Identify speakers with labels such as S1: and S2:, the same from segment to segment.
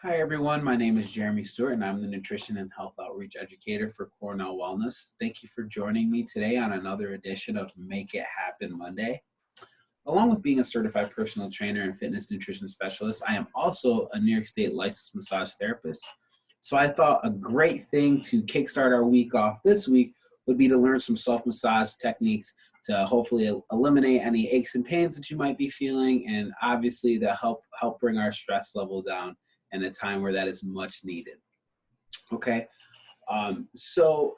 S1: Hi everyone, my name is Jeremy Stewart and I'm the Nutrition and Health Outreach Educator for Cornell Wellness. Thank you for joining me today on another edition of Make It Happen Monday. Along with being a certified personal trainer and fitness nutrition specialist, I am also a New York State licensed massage therapist. So I thought a great thing to kickstart our week off this week would be to learn some self-massage techniques to hopefully eliminate any aches and pains that you might be feeling, and obviously to help bring our stress level down in a time where that is much needed. Okay, so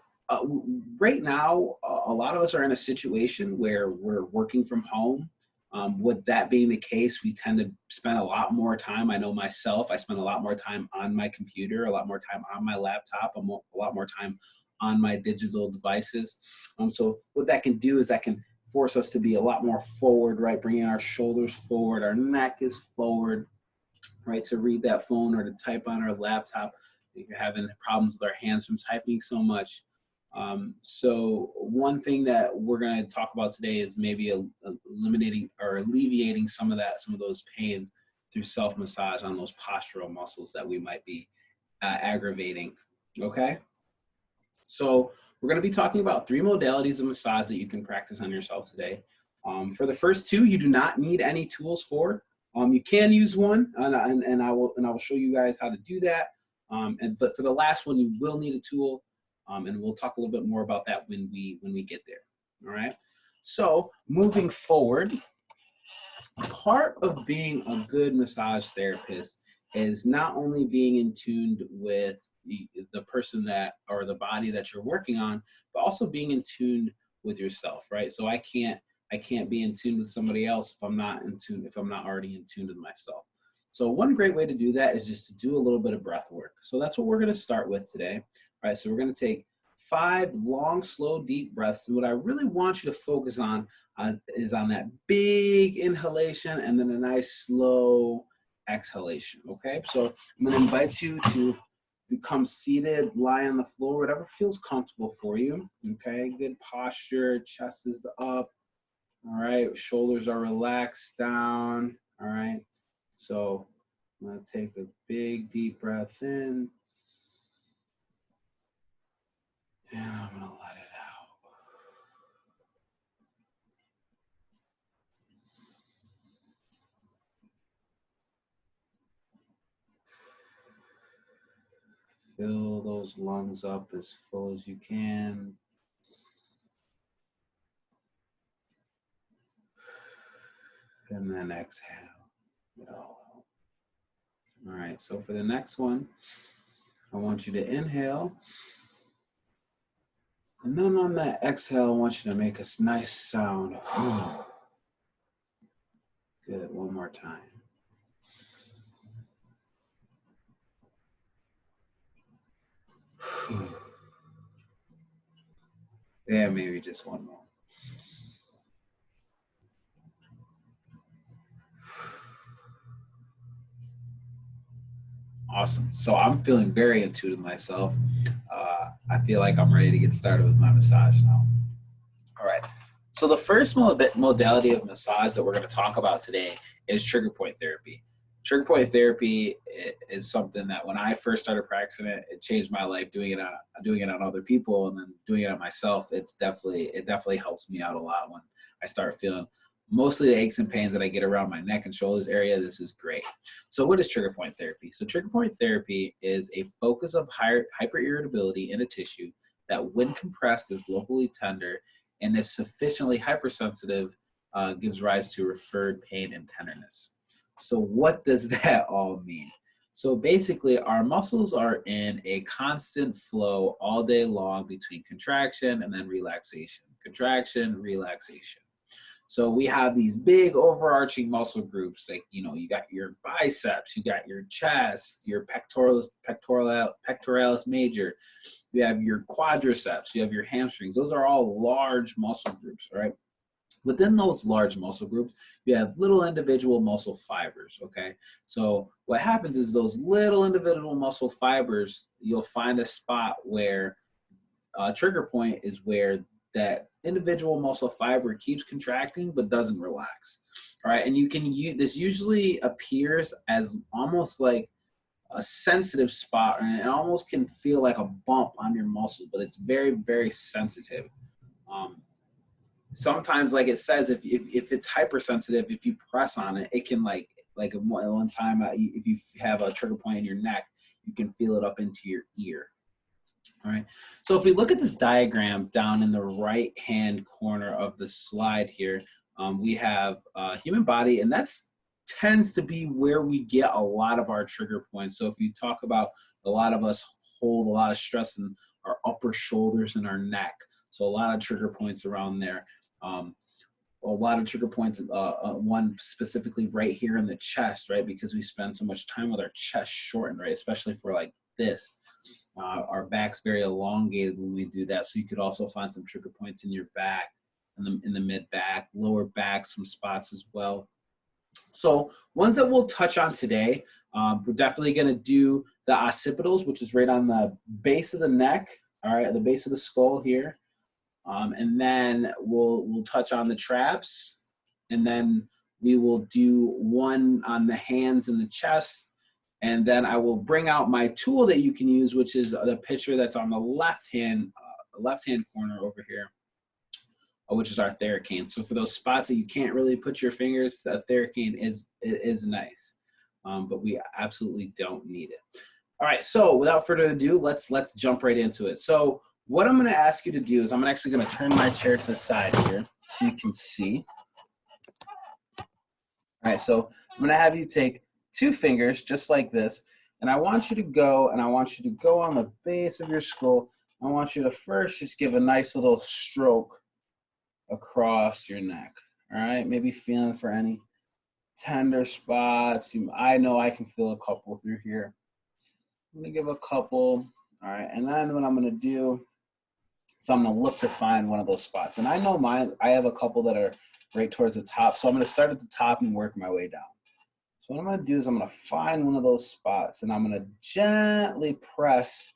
S1: right now, a lot of us are in a situation where we're working from home. With that being the case, we tend to spend a lot more time. I know myself, I spend a lot more time on my computer, a lot more time on my laptop, a lot more time on my digital devices. So what that can do is that can force us to be a lot more forward, right? Bringing our shoulders forward, our neck is forward, right? To read that phone or to type on our laptop. If you're having problems with our hands from typing so much. So one thing that we're going to talk about today is maybe eliminating or alleviating some of those pains through self-massage on those postural muscles that we might be aggravating. Okay. So we're going to be talking about 3 modalities of massage that you can practice on yourself today. For the first 2, you do not need any tools for. You can use one, and I will show you guys how to do that. But for the last one, you will need a tool, and we'll talk a little bit more about that when we get there. All right. So moving forward, part of being a good massage therapist is not only being in tune with the person that or the body that you're working on, but also being in tune with yourself, right? So I can't be in tune with somebody else if I'm not already in tune with myself. So one great way to do that is just to do a little bit of breath work. So that's what we're going to start with today. All right, so we're going to take 5 long, slow, deep breaths. And what I really want you to focus on is on that big inhalation and then a nice slow exhalation, okay? So I'm going to invite you to become seated, lie on the floor, whatever feels comfortable for you, okay? Good posture, chest is up, all right? Shoulders are relaxed down, all right? So I'm going to take a big, deep breath in, and I'm going to let it out. Fill those lungs up as full as you can. And then exhale it all out. All right, so for the next one, I want you to inhale. And then on that exhale, I want you to make a nice sound. Good, one more time. Yeah, maybe just one more. Awesome. So I'm feeling very in tune with myself. I feel like I'm ready to get started with my massage now. All right. So the first modality of massage that we're going to talk about today is trigger point therapy. Trigger point therapy is something that when I first started practicing it, it changed my life. Doing it on other people and then doing it on myself, it definitely helps me out a lot when I start feeling mostly the aches and pains that I get around my neck and shoulders area. This is great. So what is trigger point therapy? So trigger point therapy is a focus of hyperirritability in a tissue that when compressed is locally tender and if sufficiently hypersensitive gives rise to referred pain and tenderness. So what does that all mean? So basically our muscles are in a constant flow all day long between contraction and then relaxation, contraction, relaxation. So we have these big overarching muscle groups, like, you got your biceps, you got your chest, your pectoralis major, you have your quadriceps, you have your hamstrings. Those are all large muscle groups, right? Within those large muscle groups, you have little individual muscle fibers, okay? So what happens is those little individual muscle fibers, you'll find a spot where trigger point is where that individual muscle fiber keeps contracting but doesn't relax. All right, and this usually appears as almost like a sensitive spot, and it almost can feel like a bump on your muscle, but it's very, very sensitive. Sometimes, like it says, if it's hypersensitive, if you press on it, it can like one time, if you have a trigger point in your neck, you can feel it up into your ear. All right. So if we look at this diagram down in the right hand corner of the slide here, we have human body, and that's tends to be where we get a lot of our trigger points. So if you talk about, a lot of us hold a lot of stress in our upper shoulders and our neck. So a lot of trigger points around there. A lot of trigger points, one specifically right here in the chest, right? Because we spend so much time with our chest shortened, right? Especially for like this. Our back's very elongated when we do that. So you could also find some trigger points in your back, in the mid back, lower back, some spots as well. So ones that we'll touch on today, we're definitely going to do the occipitals, which is right on the base of the neck, all right, at the base of the skull here. And then we'll touch on the traps, and then we will do one on the hands and the chest. And then I will bring out my tool that you can use, which is the picture that's on the left hand corner over here, which is our theracane. So for those spots that you can't really put your fingers, the theracane is nice, but we absolutely don't need it. All right, so without further ado, let's jump right into it. So what I'm going to ask you to do is I'm actually going to turn my chair to the side here so you can see. All right, so I'm going to have you take 2 fingers just like this, and I want you to go on the base of your skull. I want you to first just give a nice little stroke across your neck. All right, maybe feeling for any tender spots. I know I can feel a couple through here. I'm going to give a couple. All right, and then what I'm going to do, so I'm going to look to find one of those spots. And I know I have a couple that are right towards the top. So I'm going to start at the top and work my way down. So what I'm going to do is I'm going to find one of those spots, and I'm going to gently press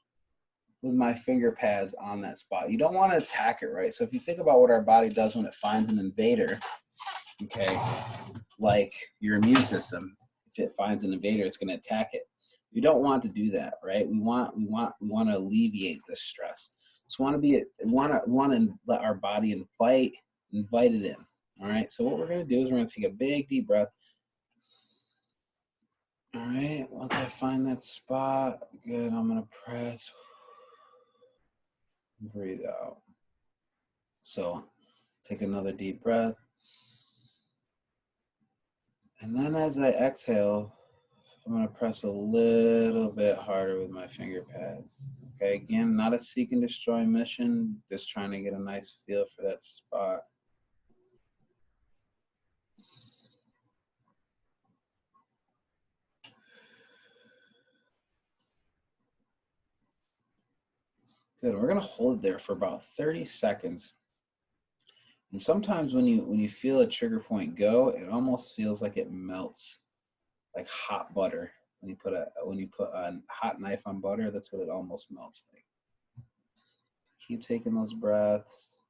S1: with my finger pads on that spot. You don't want to attack it, right? So if you think about what our body does when it finds an invader, okay, like your immune system, if it finds an invader, it's going to attack it. You don't want to do that, right? We want to alleviate the stress. So want to let our body invite it in. All right. So what we're going to do is we're going to take a big deep breath. All right. Once I find that spot, good. I'm going to press. Breathe out. So take another deep breath. And then as I exhale, I'm going to press a little bit harder with my finger pads. Okay, again, not a seek and destroy mission, just trying to get a nice feel for that spot. Good, we're going to hold it there for about 30 seconds. And sometimes when you feel a trigger point go, it almost feels like it melts, like hot butter. When you put a hot knife on butter, that's what it almost melts like. Keep taking those breaths.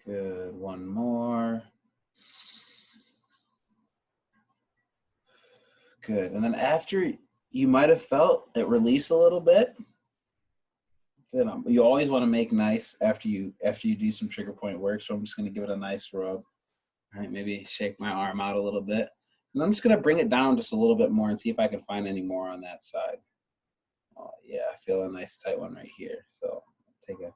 S1: Good, one more. Good, and then after you might have felt it release a little bit. Good. You always want to make nice after you do some trigger point work. So I'm just going to give it a nice rub. All right, maybe shake my arm out a little bit. And I'm just going to bring it down just a little bit more and see if I can find any more on that side. Oh, yeah, I feel a nice tight one right here. So take a...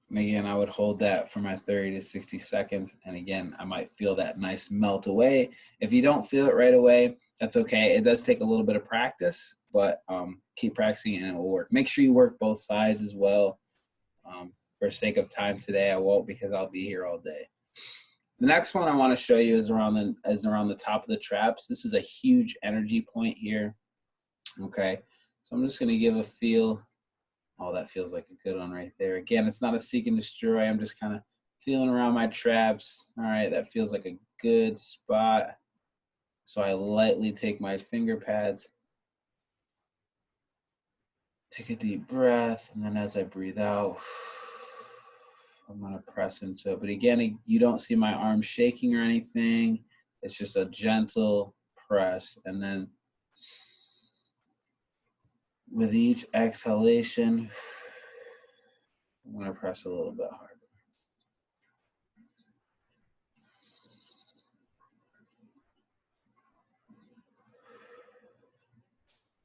S1: And again, I would hold that for my 30 to 60 seconds. And again, I might feel that nice melt away. If you don't feel it right away, that's okay. It does take a little bit of practice, but keep practicing and it will work. Make sure you work both sides as well. For sake of time today, I won't because I'll be here all day. The next one I want to show you is around the top of the traps. This is a huge energy point here. Okay, so I'm just going to give a feel. Oh, that feels like a good one right there. Again, it's not a seek and destroy. I'm just kind of feeling around my traps. All right, that feels like a good spot. So I lightly take my finger pads, take a deep breath, and then as I breathe out, I'm gonna press into it. But again, you don't see my arm shaking or anything. It's just a gentle press. And then with each exhalation, I'm gonna press a little bit harder.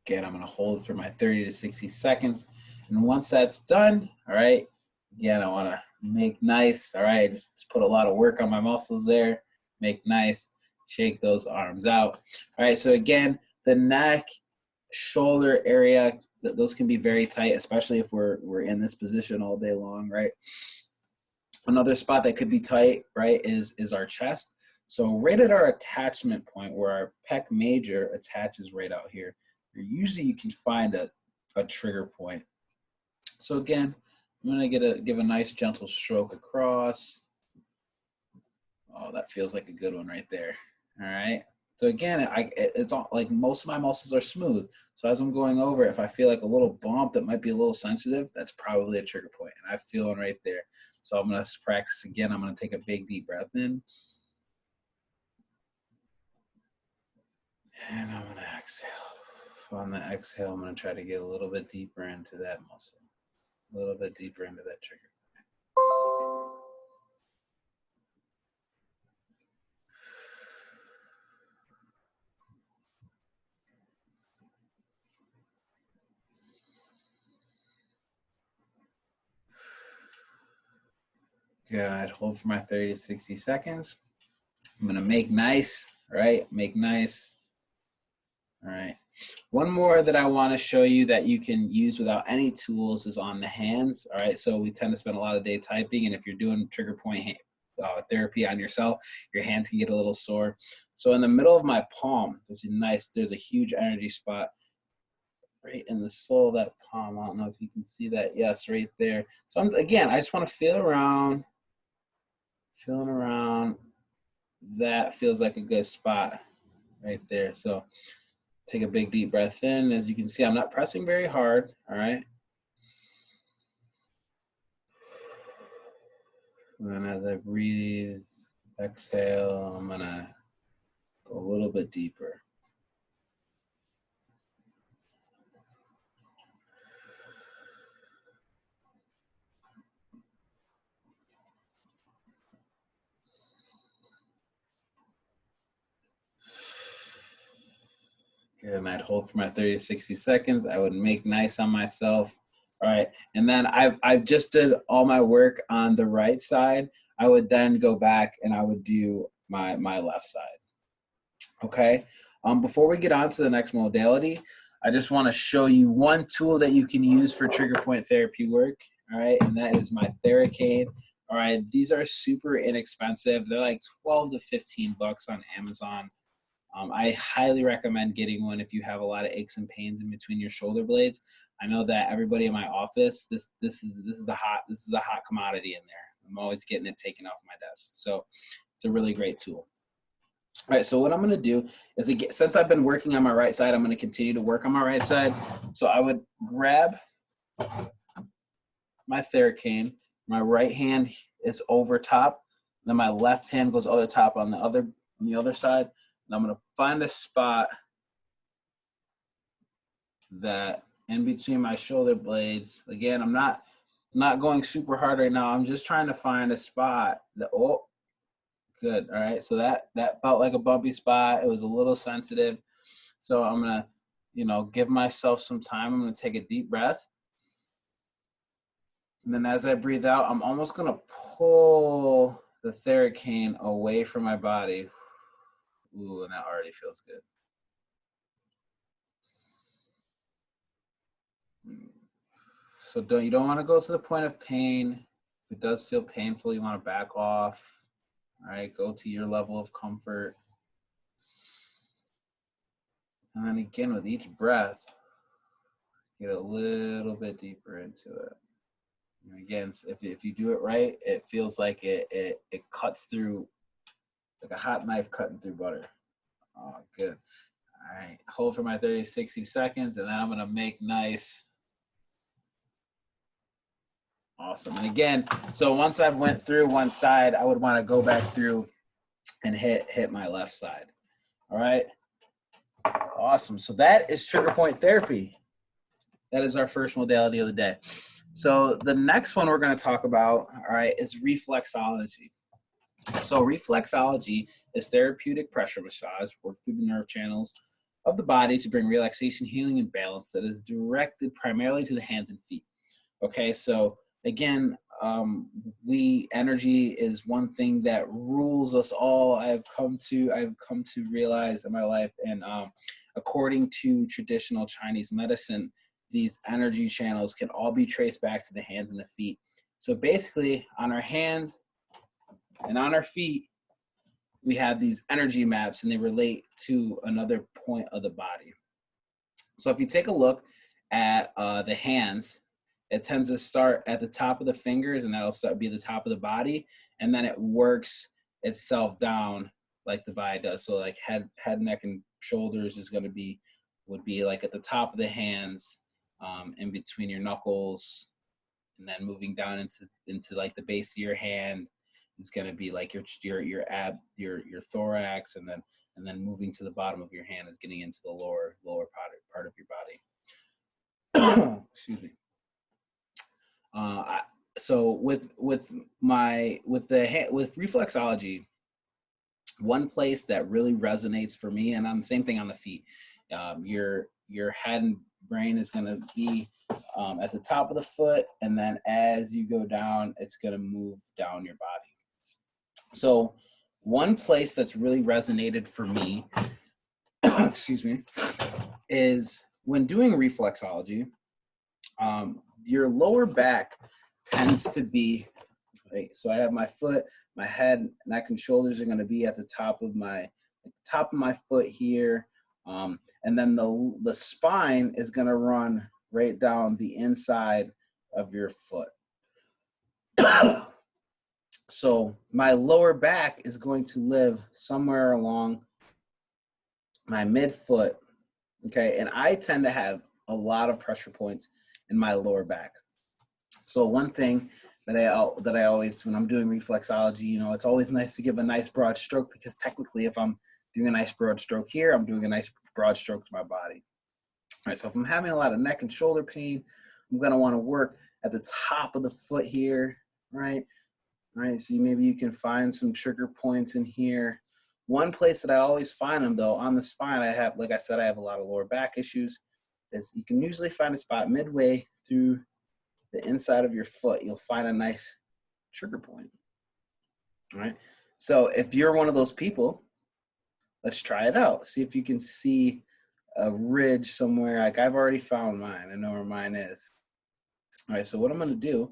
S1: Again, I'm gonna hold for my 30 to 60 seconds. And once that's done, all right, again, I wanna make nice, all right, just put a lot of work on my muscles there, make nice, shake those arms out. All right, so again, the neck, shoulder area, those can be very tight, especially if we're in this position all day long, right? Another spot that could be tight, right, is our chest. So right at our attachment point where our pec major attaches right out here, usually you can find a trigger point. So again, I'm gonna give a nice gentle stroke across. Oh, that feels like a good one right there. All right. So again, it's all like most of my muscles are smooth. So as I'm going over, if I feel like a little bump that might be a little sensitive, that's probably a trigger point. And I feel one right there. So I'm gonna practice again. I'm gonna take a big deep breath in. And I'm gonna exhale. On the exhale, I'm gonna try to get a little bit deeper into that muscle. A little bit deeper into that trigger. Good. I'd hold for my 30 to 60 seconds. I'm gonna make nice, right? Make nice. All right. One more that I want to show you that you can use without any tools is on the hands. All right. So we tend to spend a lot of day typing, and if you're doing trigger point therapy on yourself, your hands can get a little sore. So in the middle of my palm, there's a huge energy spot right in the sole of that palm. I don't know if you can see that. Yes, right there. So again, I just want to feel around, feeling around. That feels like a good spot right there. So take a big deep breath in. As you can see, I'm not pressing very hard, all right? And then as I breathe, exhale, I'm gonna go a little bit deeper. Good, and I'd hold for my 30 to 60 seconds. I would make nice on myself. All right, and then I've just did all my work on the right side. I would then go back and I would do my left side. Okay, before we get on to the next modality, I just want to show you one tool that you can use for trigger point therapy work. All right, and that is my Theracane. All right, these are super inexpensive. They're like 12 to 15 bucks on Amazon. I highly recommend getting one if you have a lot of aches and pains in between your shoulder blades. I know that everybody in my office, this is a hot commodity in there. I'm always getting it taken off my desk. So it's a really great tool. All right, so what I'm going to do is, since I've been working on my right side, I'm going to continue to work on my right side. So I would grab my Theracane. My right hand is over top. Then my left hand goes over top on the other side. And I'm going to find a spot that in between my shoulder blades. Again, I'm not going super hard right now. I'm just trying to find a spot that, oh, good. All right. So that felt like a bumpy spot. It was a little sensitive. So I'm going to, give myself some time. I'm going to take a deep breath. And then as I breathe out, I'm almost going to pull the Theracane away from my body. Ooh, and that already feels good. So you don't want to go to the point of pain. If it does feel painful, you want to back off. All right, go to your level of comfort. And then again, with each breath, get a little bit deeper into it. And again, if you do it right, it feels like it cuts through, like a hot knife cutting through butter. Oh, good. All right, hold for my 30 to 60 seconds, and then I'm gonna make nice. Awesome. And again, so once I've went through one side, I would want to go back through and hit my left side. All right. Awesome. So that is trigger point therapy. That is our first modality of the day. So the next one we're going to talk about, all right, is reflexology. So reflexology is therapeutic pressure massage worked through the nerve channels of the body to bring relaxation, healing, and balance that is directed primarily to the hands and feet. Okay, so again, energy is one thing that rules us all. I've come to realize in my life, and according to traditional Chinese medicine, these energy channels can all be traced back to the hands and the feet. So basically, on our hands and on our feet, we have these energy maps, and they relate to another point of the body. So if you take a look at the hands, it tends to start at the top of the fingers, and that'll be the top of the body, and then it works itself down like the body does. So like head, neck, and shoulders would be like at the top of the hands, in between your knuckles, and then moving down into like the base of your hand is going to be like your thorax, and then moving to the bottom of your hand is getting into the lower part of your body. Excuse me. So with reflexology, one place that really resonates for me, and on the same thing on the feet, your head and brain is going to be at the top of the foot, and then as you go down, it's going to move down your body. So one place that's really resonated for me, excuse me, is when doing reflexology. Your lower back tends to be, right, so I have my foot, my head, neck, and shoulders are going to be at the top of my foot here, and then the spine is going to run right down the inside of your foot. So my lower back is going to live somewhere along my midfoot, okay, and I tend to have a lot of pressure points in my lower back. So one thing that I always, when I'm doing reflexology, it's always nice to give a nice broad stroke, because technically if I'm doing a nice broad stroke here, I'm doing a nice broad stroke to my body. All right, so if I'm having a lot of neck and shoulder pain, I'm going to want to work at the top of the foot here, right? All right, so maybe you can find some trigger points in here. One place that I always find them, though, on the spine, like I said, I have a lot of lower back issues, is you can usually find a spot midway through the inside of your foot. You'll find a nice trigger point. All right. So if you're one of those people, let's try it out. See if you can see a ridge somewhere. Like I've already found mine. I know where mine is. All right. So what I'm going to do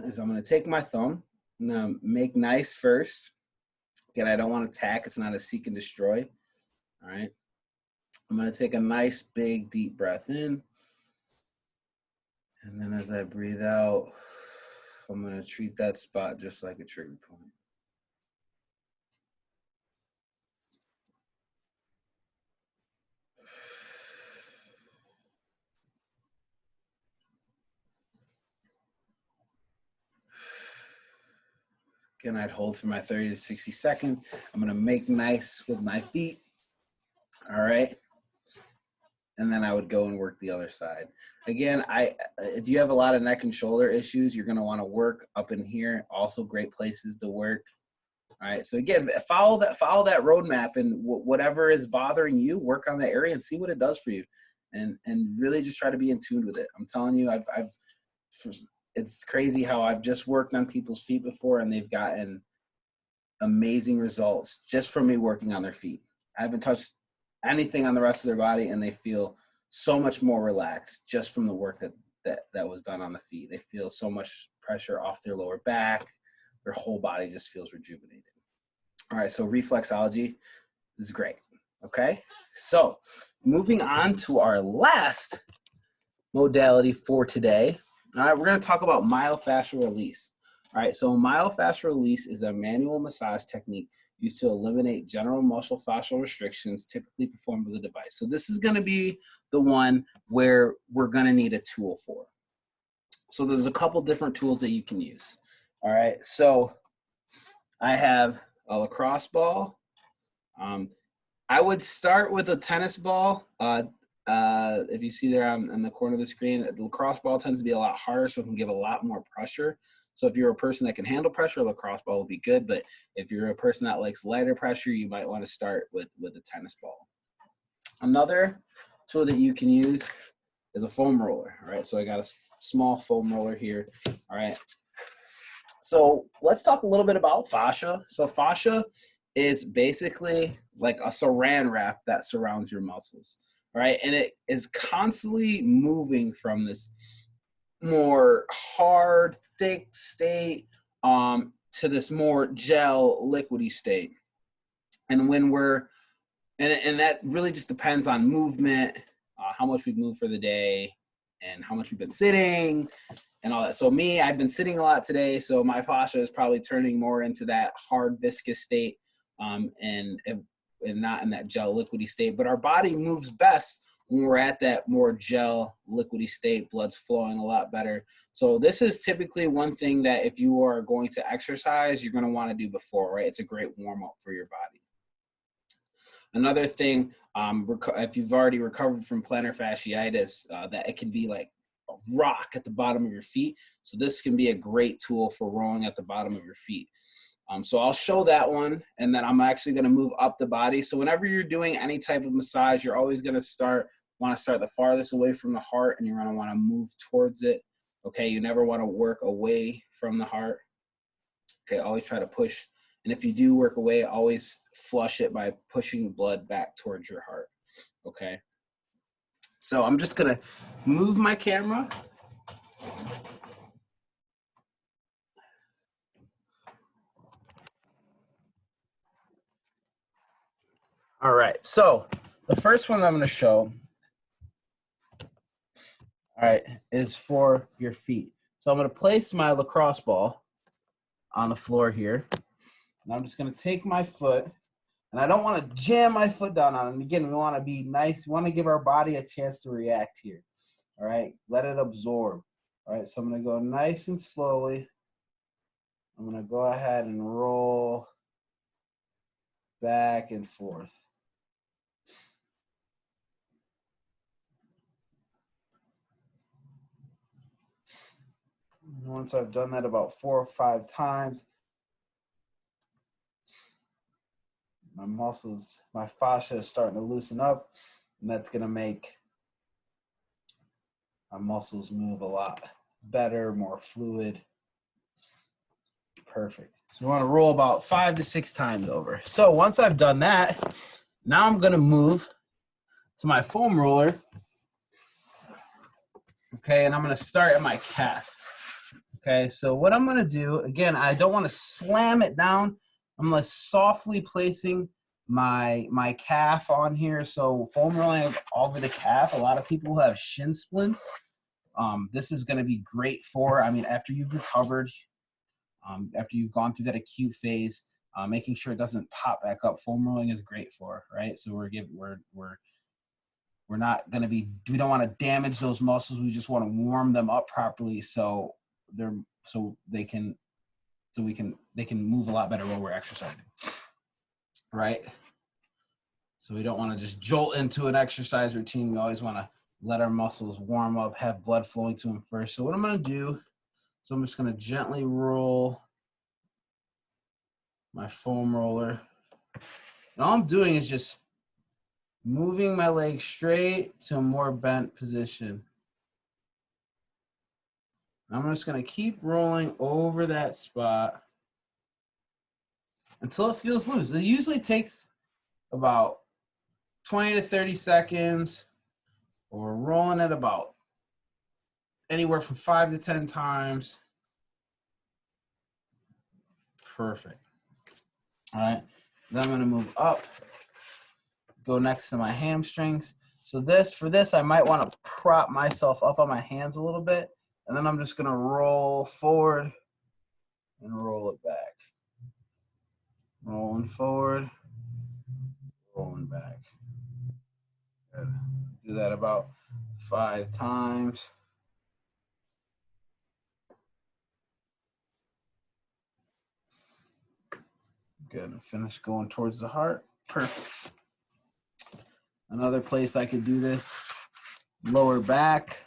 S1: is I'm going to take my thumb and make nice first. Again, I don't want to tack. It's not a seek and destroy. All right. I'm going to take a nice, big, deep breath in. And then as I breathe out, I'm going to treat that spot just like a trigger point. Again, I'd hold for my 30 to 60 seconds. I'm going to make nice with my feet. All right. And then I would go and work the other side. Again, if you have a lot of neck and shoulder issues, you're going to want to work up in here. Also great places to work. All right. So again, follow that roadmap, and whatever is bothering you, work on that area and see what it does for you. And really just try to be in tune with it. I'm telling you, it's crazy how I've just worked on people's feet before, and they've gotten amazing results just from me working on their feet. I haven't touched anything on the rest of their body, and they feel so much more relaxed just from the work that was done on the feet. They feel so much pressure off their lower back. Their whole body just feels rejuvenated. All right, so reflexology is great. Okay, so moving on to our last modality for today. All right, we're going to talk about myofascial release. All right, so myofascial release is a manual massage technique used to eliminate general myofascial restrictions typically performed with a device. So this is going to be the one where we're going to need a tool for. So there's a couple different tools that you can use. All right, so I have a lacrosse ball. I would start with a tennis ball. If you see there on the corner of the screen, the lacrosse ball tends to be a lot harder, so it can give a lot more pressure. So if you're a person that can handle pressure, a lacrosse ball will be good. But if you're a person that likes lighter pressure, you might want to start with a tennis ball. Another tool that you can use is a foam roller. All right, so I got a small foam roller here. All right. So let's talk a little bit about fascia. So fascia is basically like a saran wrap that surrounds your muscles. All right, and it is constantly moving from this more hard, thick state to this more gel, liquidy state. And when we're, and that really just depends on movement, how much we've moved for the day, and how much we've been sitting, and all that. So me, I've been sitting a lot today, so my fascia is probably turning more into that hard, viscous state, and not in that gel, liquidy state. But our body moves best when we're at that more gel, liquidy state, blood's flowing a lot better. So this is typically one thing that if you are going to exercise, you're going to want to do before, right? It's a great warm-up for your body. Another thing, if you've already recovered from plantar fasciitis, that it can be like a rock at the bottom of your feet. So this can be a great tool for rolling at the bottom of your feet. So I'll show that one, and then I'm actually going to move up the body. So whenever you're doing any type of massage, you're always going to want to start the farthest away from the heart, and you're going to want to move towards it. Okay, you never want to work away from the heart. Okay, always try to push. And if you do work away, always flush it by pushing blood back towards your heart. Okay, so I'm just going to move my camera. All right, so the first one I'm going to show, all right, is for your feet. So I'm going to place my lacrosse ball on the floor here, and I'm just going to take my foot, and I don't want to jam my foot down on it. And again, we want to be nice. We want to give our body a chance to react here. All right, let it absorb. All right, so I'm going to go nice and slowly. I'm going to go ahead and roll back and forth. Once I've done that about 4 or 5 times, my muscles, my fascia is starting to loosen up, and that's going to make my muscles move a lot better, more fluid. Perfect. So we want to roll about 5 to 6 times over. So once I've done that, now I'm going to move to my foam roller. Okay, and I'm going to start at my calf. Okay, so what I'm going to do, again, I don't want to slam it down. I'm going to softly placing my calf on here. So foam rolling over the calf. A lot of people have shin splints. This is going to be great for, I mean, after you've recovered, after you've gone through that acute phase, making sure it doesn't pop back up. Foam rolling is great for, right? So we're not going to be, we don't want to damage those muscles. We just want to warm them up properly so they can move a lot better while we're exercising, right? So we don't want to just jolt into an exercise routine. We always want to let our muscles warm up, have blood flowing to them first. So what I'm going to do, so I'm just going to gently roll my foam roller. And all I'm doing is just moving my leg straight to a more bent position. I'm just going to keep rolling over that spot until it feels loose. It usually takes about 20 to 30 seconds, or rolling it about anywhere from 5 to 10 times. Perfect. All right, then I'm going to move up, go next to my hamstrings. So for this, I might want to prop myself up on my hands a little bit, and then I'm just going to roll forward and roll it back.
S2: rolling forward, rolling back. Good. Do that about 5 times. Good. Finish going towards the heart. Perfect. Another place I could do this, lower back.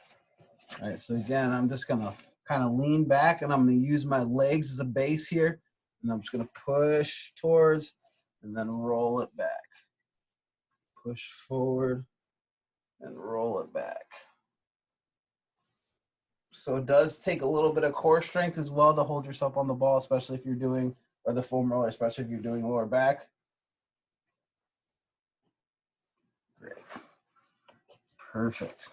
S2: All right, so again, I'm just gonna kind of lean back and I'm gonna use my legs as a base here. And I'm just gonna push towards and then roll it back. Push forward and roll it back. So it does take a little bit of core strength as well to hold yourself on the ball, especially if you're doing, or the foam roller, especially if you're doing lower back. Great. Perfect.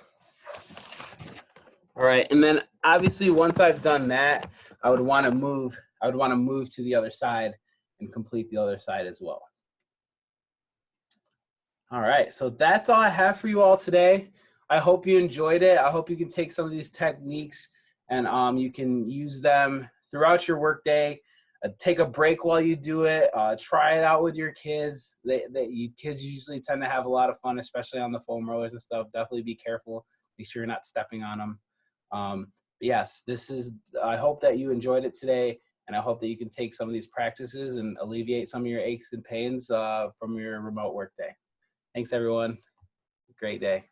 S2: All right, and then obviously once I've done that, I would want to move to the other side and complete the other side as well. All right, so that's all I have for you all today. I hope you enjoyed it. I hope you can take some of these techniques and you can use them throughout your workday. Take a break while you do it. Try it out with your kids. Kids usually tend to have a lot of fun, especially on the foam rollers and stuff. Definitely be careful. Make sure you're not stepping on them. But yes, I hope that you enjoyed it today, and I hope that you can take some of these practices and alleviate some of your aches and pains from your remote workday. Thanks, everyone. Great day.